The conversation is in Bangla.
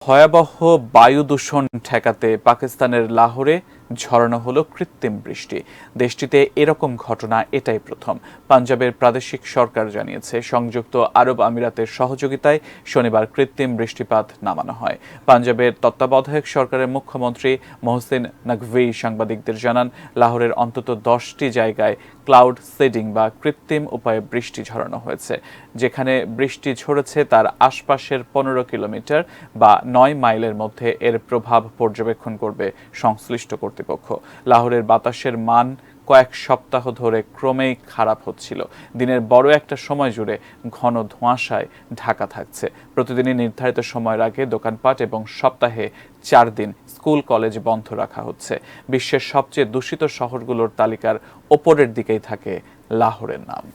ভয়াবহ বায়ু দূষণ ঠেকাতে পাকিস্তানের লাহোরে ঝরানো হলো কৃত্রিম বৃষ্টি। দেশটিতে এরকম ঘটনা এটাই প্রথম। পাঞ্জাবের প্রাদেশিক সরকার জানিয়েছে, সংযুক্ত আরব আমিরাতের সহযোগিতায় শনিবার কৃত্রিম বৃষ্টিপাত নামানো হয়। পাঞ্জাবের তত্ত্বাবধায়ক সরকারের মুখ্যমন্ত্রী মহসিন নকভি সাংবাদিকদের জানান, লাহোরের অন্তত 10টি জায়গায় ক্লাউড সিডিং বা কৃত্রিম উপায়ে বৃষ্টি ঝরানো হয়েছে। যেখানে বৃষ্টি ঝরেছে তার আশপাশের 15 কিলোমিটার বা 9 মাইলের মধ্যে এর প্রভাব পর্যবেক্ষণ করবে সংশ্লিষ্ট কর্তৃপক্ষ। লাহোরের বাতাসের মান কয়েক সপ্তাহ ধরে ক্রমেই খারাপ হচ্ছিল। দিনের বড় একটা সময় জুড়ে ঘন ধোঁয়াশায় ঢাকা থাকছে। প্রতিদিনই নির্ধারিত সময়ের আগে দোকানপাট এবং সপ্তাহে 4 দিন স্কুল কলেজ বন্ধ রাখা হচ্ছে। বিশ্বের সবচেয়ে দূষিত শহরগুলোর তালিকার ওপরের দিকেই থাকে লাহোরের নাম।